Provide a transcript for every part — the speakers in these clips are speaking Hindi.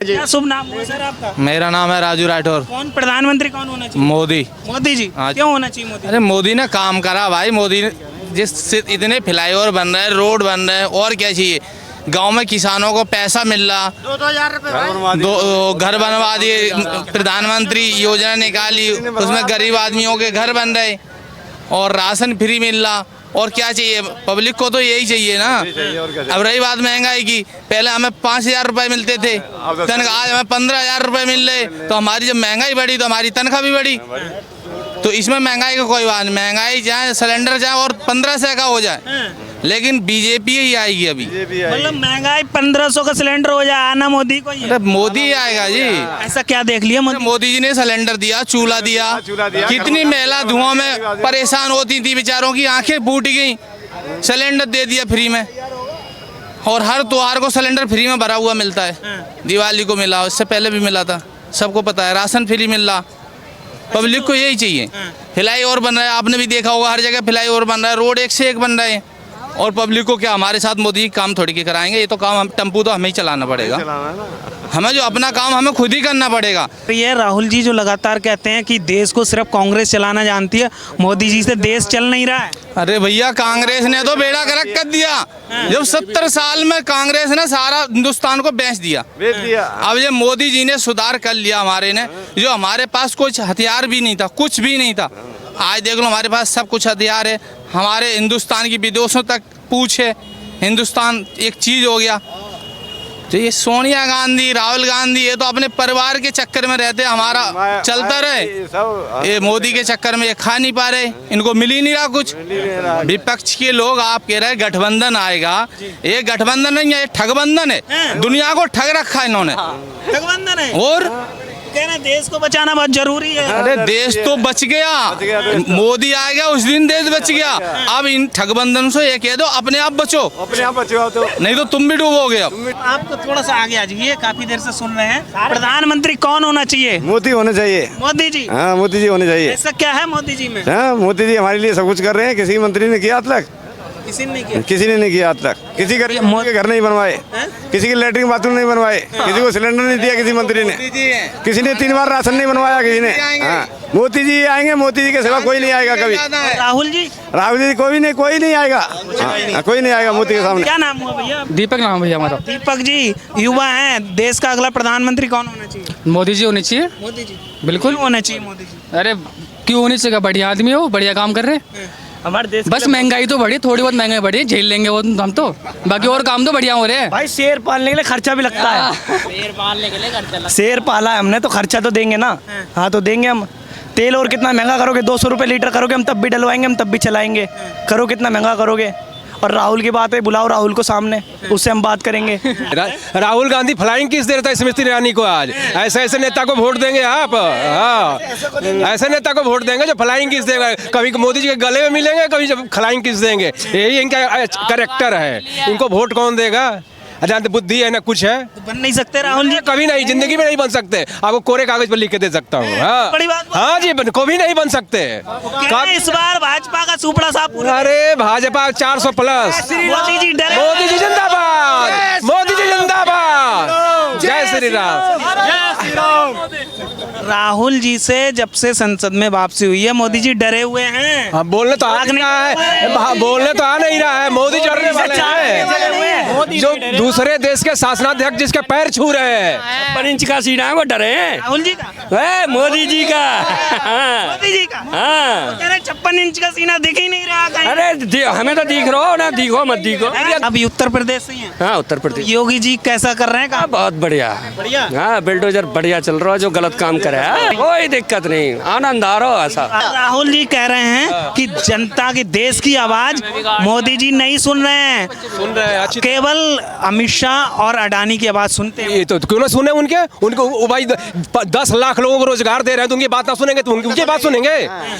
क्या शुभ नाम है सर आपका? मेरा नाम है राजू राठौर। कौन प्रधानमंत्री कौन होना चाहिए? मोदी। मोदी जी। हाँ। क्यों होना चाहिए मोदी? अरे मोदी ने काम करा भाई। मोदी ने जिस इतने फ्लाईओवर बन रहे हैं, रोड बन रहे हैं, और क्या चाहिए। गांव में किसानों को पैसा मिल रहा, 2,000 रुपए दो घर बनवा दिए, प्रधानमंत्री योजना निकाली, उसमें गरीब आदमियों के घर बन रहे और राशन फ्री मिल रहा। और क्या चाहिए पब्लिक को? तो यही चाहिए ना। अब रही बात महंगाई की, पहले हमें 5,000 रुपए मिलते थे तनख्वाह, आज हमें 15,000 रुपए मिल रहे। तो हमारी जब महंगाई बढ़ी तो हमारी तनख्वाह भी बढ़ी। तो इसमें महंगाई का कोई बात नहीं, महंगाई चाहे सिलेंडर चाहे और 1500 का हो जाए, लेकिन बीजेपी ही आएगी अभी। मतलब महंगाई 1500 का सिलेंडर हो जाए, आना मोदी को ही है। अरे मोदी ही आएगा जी। ऐसा क्या देख लिया मोदी? मोदी जी ने सिलेंडर दिया, चूल्हा दिया। कितनी महिला धुआं में परेशान होती थी, बेचारों की आंखें फूट गई। सिलेंडर दे दिया फ्री में, और हर त्योहार को सिलेंडर फ्री में भरा हुआ मिलता है। दिवाली को मिला, उससे पहले भी मिला था, सबको पता है। राशन फ्री मिल रहा, पब्लिक को यही चाहिए। फ्लाईओवर बन रहा है, आपने भी देखा होगा, हर जगह फ्लाईओवर बन रहा है, रोड एक से एक बन रहे हैं। और पब्लिक को क्या, हमारे साथ मोदी काम थोड़ी के कराएंगे। ये तो काम हम टेम्पू तो हमें ही चलाना पड़ेगा, हमें जो अपना काम हमें खुद ही करना पड़ेगा। ये राहुल जी जो लगातार कहते हैं कि देश को सिर्फ कांग्रेस चलाना जानती है, मोदी जी से देश चल नहीं रहा है। अरे भैया, कांग्रेस ने तो बेड़ा गर्क कर दिया। जब 70 साल में कांग्रेस ने सारा हिंदुस्तान को बेच दिया। अब ये मोदी जी ने सुधार कर लिया हमारे ने। जो हमारे पास कुछ हथियार भी नहीं था, कुछ भी नहीं था, आज देख लो हमारे पास सब कुछ हथियार है। हमारे हिंदुस्तान की विदेशों तक पूछ है, हिंदुस्तान एक चीज हो गया। तो ये सोनिया गांधी, राहुल गांधी, ये तो अपने परिवार के चक्कर में रहते, हमारा चलता रहे। ये मोदी के चक्कर में ये खा नहीं पा रहे, इनको मिल ही नहीं रहा कुछ। विपक्ष के लोग आप कह रहे हैं गठबंधन आएगा, ये गठबंधन नहीं है, ये ठगबंधन है। दुनिया को ठग रखा है इन्होंने। ठगबंधन है और कह रहे हैं देश को बचाना बहुत जरूरी है। अरे देश तो बच गया, मोदी आएगा उस दिन देश बच गया। अब इन ठगबंधन से ये कह दो अपने आप बचो, अपने आप बचो, तो नहीं तो तुम भी डूबोगे। अब आप तो थोड़ा सा आगे आ जाइए, काफी देर से सुन रहे हैं। प्रधानमंत्री कौन होना चाहिए? मोदी होने चाहिए। मोदी जी। हाँ, मोदी जी होने चाहिए। ऐसा क्या है मोदी जी में? हाँ, मोदी जी हमारे लिए सब कुछ कर रहे हैं। किसी मंत्री ने किया आज तक? किसी ने नहीं किया। किसी ने नहीं किया आज तक। किसी के घर नहीं बनवाए, किसी के लेटरिन बाथरूम नहीं बनवाए, किसी को सिलेंडर नहीं दिया किसी मंत्री ने, किसी ने 3 बार राशन नहीं बनवाया किसी ने। हाँ, मोदी जी आएंगे, मोदी जी के सिवा कोई नहीं आएगा कभी। राहुल जी? राहुल जी कोई नहीं आएगा। हाँ, कोई नहीं आएगा मोदी के सामने। क्या नाम हुआ भैया? दीपक नाम भैया हमारा। दीपक जी, युवा हैं, देश का अगला प्रधानमंत्री कौन होना चाहिए? मोदी जी होने चाहिए। मोदी जी। बिल्कुल क्यों होना चाहिए मोदी जी? अरे क्यों होनी चाहिए, बढ़िया आदमी हो, बढ़िया काम कर रहे हैं। हमारे देश बस महंगाई तो बढ़ी, थोड़ी बहुत महंगाई बढ़ी, झेल लेंगे वो हम तो, बाकी और काम तो बढ़िया हो रहे हैं। भाई शेर पालने के लिए खर्चा भी लगता है। शेर पालने के लिए खर्चा। शेर पाला है हमने तो खर्चा तो देंगे ना। हाँ तो देंगे हम। तेल और कितना महंगा करोगे? 200 रुपये लीटर करोगे, हम तब भी डलवाएंगे, हम तब भी चलाएंगे। करो कितना महंगा करोगे? और राहुल की बात है, बुलाओ राहुल को सामने, उससे हम बात करेंगे। राहुल गांधी फ्लाइंग किस देता है स्मृति ईरानी को? आज ऐसे नेता को वोट देंगे आप? हाँ, ऐसे नेता को वोट देंगे जो फ्लाइंग किस देगा। कभी मोदी जी के गले में मिलेंगे, कभी जब फ्लाइंग किस देंगे। यही इनका कैरेक्टर है। इनको वोट कौन देगा? अजान बुद्धि है ना कुछ है। तो बन नहीं सकते राहुल जी? कभी नहीं, जिंदगी में नहीं बन सकते। आपको कोरे कागज पर लिख के दे सकता हूँ। हाँ, बड़ी बात। हाँ जी, कभी नहीं बन सकते। इस बार भाजपा का सुपड़ा साफ पूरा। अरे भाजपा 400 प्लस। मोदी जी डरे। मोदी जी जिंदाबाद, मोदी जी जिंदाबाद, जय श्री राम। राहुल जी से जब से संसद में वापसी हुई है, मोदी जी डरे हुए हैं। हाँ, बोलने तो आ नहीं रहा है, बोलने तो आ नहीं रहा है। मोदी डरने वाले हैं, जो दूसरे देश के शासनाध्यक्ष जिसके पैर छू रहे हैं। 56 इंच का सीना है, वो डरे हैं। राहुल जी का? मोदी जी का। मोदी जी का? हाँ, 56 इंच का सीना दिख ही नहीं रहा कहीं। अरे हमें तो दिख रहा हो ना, दिखो मत दिखो। अभी उत्तर प्रदेश से ही हैं। हाँ, उत्तर प्रदेश। योगी जी कैसा कर रहे हैं काम? बहुत बढ़िया। बढ़िया। हाँ, बिल्डोजर बढ़िया चल रहा है। जो गलत काम करे कोई दिक्कत नहीं, आनंद आ रहा हो ऐसा। राहुल जी कह रहे हैं कि जनता की, देश की आवाज मोदी जी नहीं सुन रहे हैं, केवल अमित शाह और अडानी की आवाज सुनते हैं। ये तो क्यों ना सुने उनको भाई 10 लाख लोगों को रोजगार दे रहे हैं, तो उनकी बात ना सुनेंगे तो उनकी बात सुनेंगे।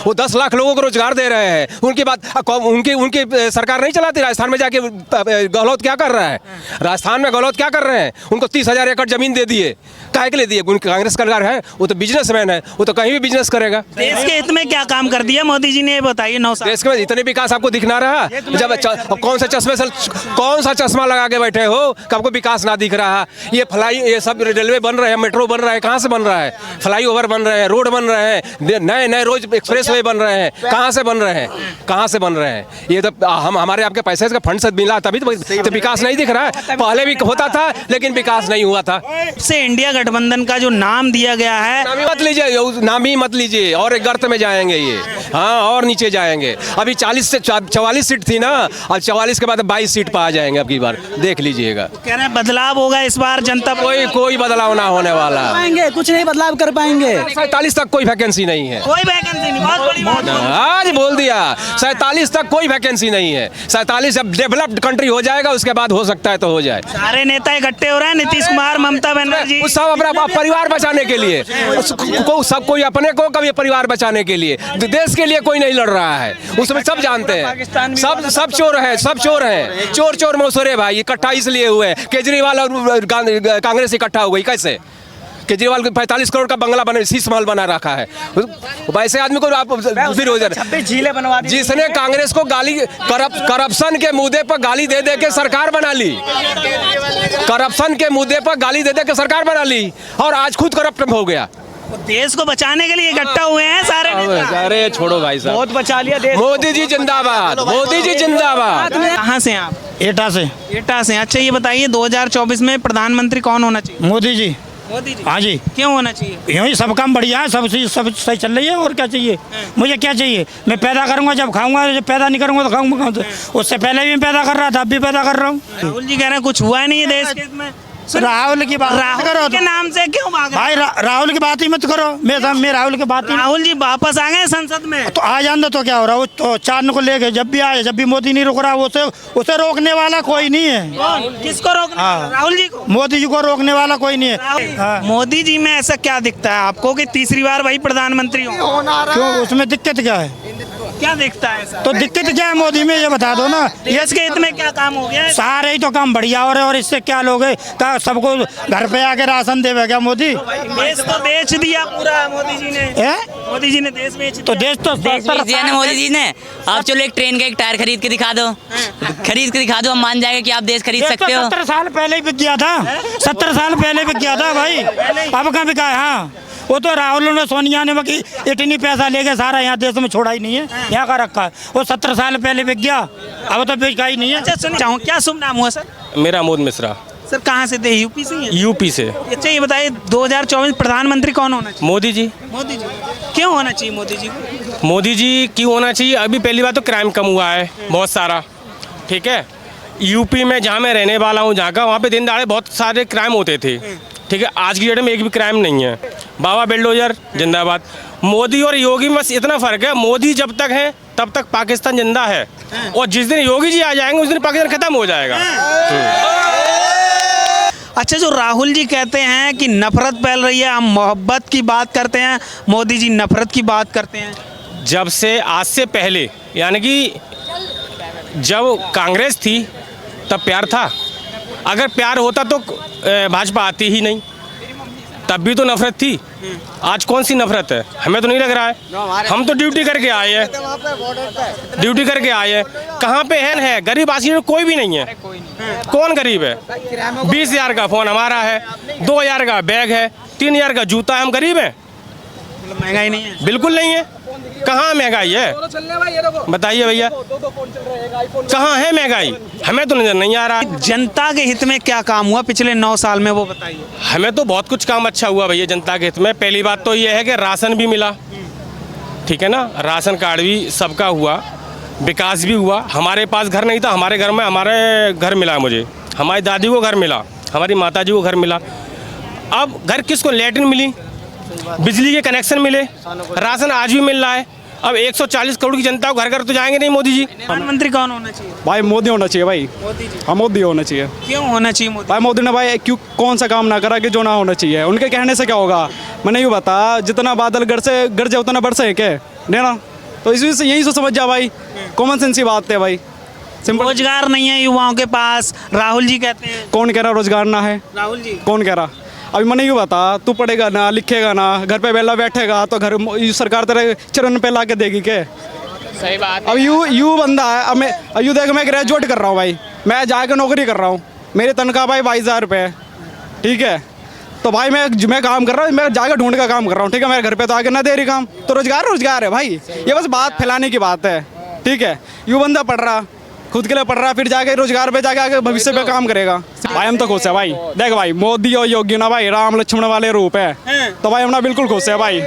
वो 10 लाख लोगों को रोजगार दे रहे हैं, उनकी बात उनकी सरकार नहीं चलाती। राजस्थान में जाके गहलोत क्या कर रहा है? राजस्थान में गहलोत क्या कर रहे हैं? उनको 30,000 एकड़ जमीन दे दिए, काहे के लिए दिया? ये कांग्रेस सरकार है, वो तो बिजनेसमैन है, वो तो कहीं भी बिजनेस करेगा। देश के हित में क्या काम कर दिया मोदी जी ने, ये बताइए। 9 साल देश में इतने विकास आपको दिखना रहा, जब कौन सा चश्मा लगा के बैठे हो कि आपको विकास ना दिख रहा। ये ये सब रेलवे बन रहे हैं, मेट्रो बन रहा है, कहाँ से बन रहा है? फ्लाईओवर बन रहे हैं, रोड बन रहे हैं, नए नए रोज एक्सप्रेस वे बन रहे हैं, कहाँ से बन रहे हैं? कहाँ से बन रहे हैं? ये तो हमारे आपके पैसे का फंड से मिला, तभी तो विकास नहीं दिख रहा है। पहले भी होता था लेकिन विकास नहीं हुआ था। से इंडिया गठबंधन का जो नाम दिया गया है, नाम ही मत लीजिए, नाम ही मत लीजिए, और एक गर्त में जाएंगे ये। हाँ, और नीचे जाएंगे। अभी 40 से 44 सीट थी ना, अब 44 के बाद 22 सीट पर आ जाएंगे अब की बार, देख लीजिएगा। कह रहे हैं बदलाव होगा इस बार जनता। कोई बदलाव ना होने वाला, पाएंगे कुछ नहीं बदलाव कर पाएंगे। 47 तक कोई वैकेंसी नहीं है, कोई वैकेंसी नहीं, बहुत बड़ी बात है। आज बोल दिया 47 तक कोई वैकेंसी नहीं है। 47 जब डेवलप्ड कंट्री हो जाएगा उसके बाद हो सकता है तो हो जाए। सारे नेता इकट्ठे हो रहे हैं, नीतीश कुमार, ममता बनर्जी, उस सब अपना परिवार बचाने के लिए, सब कोई अपने को कभी परिवार बचाने के लिए, देश के लिए कोई नहीं लड़ रहा है। उसमें सब जानते हैं, सब चोर है, सब चोर है, चोर मौसरे भाई इकट्ठा इसलिए हुए। केजरीवाल और कांग्रेस इकट्ठा हो गई कैसे? केजरीवाल को 45 करोड़ का बंगला बना, शीश महल बना रखा है। वैसे आदमी को आप फिर हो जाए, झीलें बनवा दी, जिसने कांग्रेस को गाली करप्शन के मुद्दे पर गाली दे दे के सरकार बना ली, करप्शन के मुद्दे पर गाली दे दे के सरकार बना ली, और आज खुद करप्ट हो गया। देश को बचाने के लिए इकट्ठा हुए हैं सारे नेता। अरे छोड़ो भाई साहब, बहुत बचा लिया देश। मोदी जी जिंदाबाद, मोदी जी जिंदाबाद। कहाँ से हैं आप? एटा से। एटा से। अच्छा ये बताइए 2024 में प्रधानमंत्री कौन होना चाहिए? मोदी जी। मोदी जी। हाँ जी, क्यों होना चाहिए? यूँ ही सब काम बढ़िया है, सब चीज़ सब सही चल रही है, और क्या चाहिए? मुझे क्या चाहिए? मैं पैदा करूँगा जब खाऊंगा, जब पैदा नहीं करूँगा तो खाऊंगा कहाँ से? उससे पहले भी मैं पैदा कर रहा था, अब भी पैदा कर रहा हूँ। राहुल जी कह रहे हैं कुछ हुआ नहीं है देश के में। राहुल की बात करो राहुल के नाम से क्यों भाग रहे भाई, राहुल की बात ही मत करो। मैं राहुल की बात ही राहुल जी वापस आ गए संसद में। तो आ जान दो तो क्या हो रहा है? वो तो चांद को लेके जब भी आए, जब भी मोदी नहीं रुक रहा, उसे रोकने वाला कोई नहीं है। कौन? किसको रोकना? हाँ। राहुल जी को। मोदी जी को रोकने वाला कोई नहीं है। हाँ। मोदी जी में ऐसा क्या दिखता है आपको कि तीसरी बार वही प्रधानमंत्री हो? क्यों, उसमें दिक्कत क्या है? क्या दिखता है ऐसा? तो दिक्कत क्या है मोदी में, ये बता दो ना। देश के हित में क्या काम हो गया है? सारे ही तो काम बढ़िया हो रहे, और इससे क्या लोग सबको घर पे आके राशन देवे क्या मोदी? देश तो बेच दिया पूरा मोदी जी ने। मोदी जी ने देश बेच दिया। तो देश तो बेच दिया ना मोदी जी ने। आप चलो एक ट्रेन का एक टायर खरीद के दिखा दो, खरीद के दिखा दो, हम मान जाएंगे कि आप देश खरीद सकते हो। 70 साल पहले ही बिक गया था, 70 साल पहले बिक गया था भाई, अब कहाँ बिका है? हाँ, वो तो राहुल ने, सोनिया ने बाकी इतनी पैसा लेके सारा यहाँ देश में छोड़ा ही नहीं है, यहाँ का रखा है। वो 70 साल पहले बिक गया, अब तो बिका ही नहीं है। अच्छा सुन चाहूँ, क्या शुभ नाम हुआ सर? मेरा अमोद मिश्रा। सर कहाँ से थे? यूपी से ही? यूपी से। अच्छा ये बताइए 2024 प्रधानमंत्री कौन होना चाहिए? मोदी जी। मोदी जी। क्यों होना चाहिए मोदी जी को? मोदी जी क्यों होना चाहिए? अभी पहली बात तो क्राइम कम हुआ है बहुत सारा, ठीक है। यूपी में जहाँ मैं रहने वाला हूँ, जहाँ का, वहाँ पे दिन दहाड़े बहुत सारे क्राइम होते थे, ठीक है। आज की डेट में एक भी क्राइम नहीं है। बाबा बिल्डोजर जिंदाबाद। मोदी और योगी में बस इतना फ़र्क है, मोदी जब तक है तब तक पाकिस्तान जिंदा है, और जिस दिन योगी जी आ जाएंगे उस दिन पाकिस्तान खत्म हो जाएगा। अच्छा जो राहुल जी कहते हैं कि नफरत फैल रही है, हम मोहब्बत की बात करते हैं, मोदी जी नफरत की बात करते हैं। जब से आज से पहले, यानी कि जब कांग्रेस थी तब प्यार था। अगर प्यार होता तो भाजपा आती ही नहीं, तब भी तो नफरत थी। आज कौन सी नफरत है? हमें तो नहीं लग रहा है। हम तो ड्यूटी करके आए हैं, ड्यूटी करके आए हैं। कहाँ पे है? गरीब आदमी में कोई भी नहीं है। कौन गरीब है? 20,000 का फ़ोन हमारा है, 2,000 का बैग है, 3,000 का जूता है। हम गरीब हैं? महंगाई नहीं है? बिल्कुल नहीं है। कहाँ महंगाई है? बताइए भैया, कहाँ है महंगाई? हमें तो नजर नहीं आ रहा। जनता के हित में क्या काम हुआ पिछले 9 साल में, वो बताइए। हमें तो बहुत कुछ काम अच्छा हुआ भैया जनता के हित में। पहली बात तो ये है कि राशन भी मिला, ठीक है ना, राशन कार्ड भी सबका हुआ, विकास भी हुआ। हमारे पास घर नहीं था, हमारे घर में हमारे घर मिला, मुझे, हमारी दादी को घर मिला, हमारी माता जी को घर मिला। अब घर किसको? लैट्रिन मिली, बिजली के कनेक्शन मिले, राशन आज भी मिल रहा है। अब 140 करोड़ की जनता को घर घर तो जाएंगे नहीं मोदी जी। प्रधानमंत्री कौन होना चाहिए? भाई मोदी होना चाहिए भाई। मोदी जी। हाँ, मोदी होना चाहिए। क्यों होना चाहिए मोदी? भाई मोदी ने भाई क्यों कौन सा काम ना करा कि जो ना होना चाहिए? उनके कहने से क्या होगा? मैंने यूँ बता, जितना बादल गरजे उतना बरसे क्या नहीं ना? तो इसी से यही समझ जा भाई, कॉमन सेंस की बात है भाई। रोजगार नहीं है युवाओं के पास, राहुल जी कहते हैं। कौन कह रहा रोजगार ना है? राहुल जी। कौन कह रहा? अभी मैंने यूँ बता, तू पढ़ेगा ना, लिखेगा ना, घर पे वेला बैठेगा तो घर सरकार तेरे चरण पे ला के देगी क्या? सही बात अब यू बंदा है, अब मैं यू देख, मैं ग्रेजुएट कर रहा हूँ भाई, मैं जाकर नौकरी कर रहा हूँ, मेरी तनख्वाह भाई 22,000 रुपये है, ठीक है। तो भाई मैं काम कर रहा हूँ, मैं जाकर ढूंढ का काम कर रहा हूँ, ठीक है। मेरे घर पे तो आके ना दे रही काम, तो रोजगार है भाई, ये बस बात फैलाने की बात है, ठीक है। यू बंदा पढ़ रहा, खुद के लिए पढ़ रहा, फिर जाके रोजगार पे जाके आगे भविष्य पे काम करेगा। भाई हम तो खुश है भाई, देख भाई मोदी और योगी ना भाई राम लक्ष्मण वाले रूप है, तो भाई हम ना बिल्कुल खुश है भाई।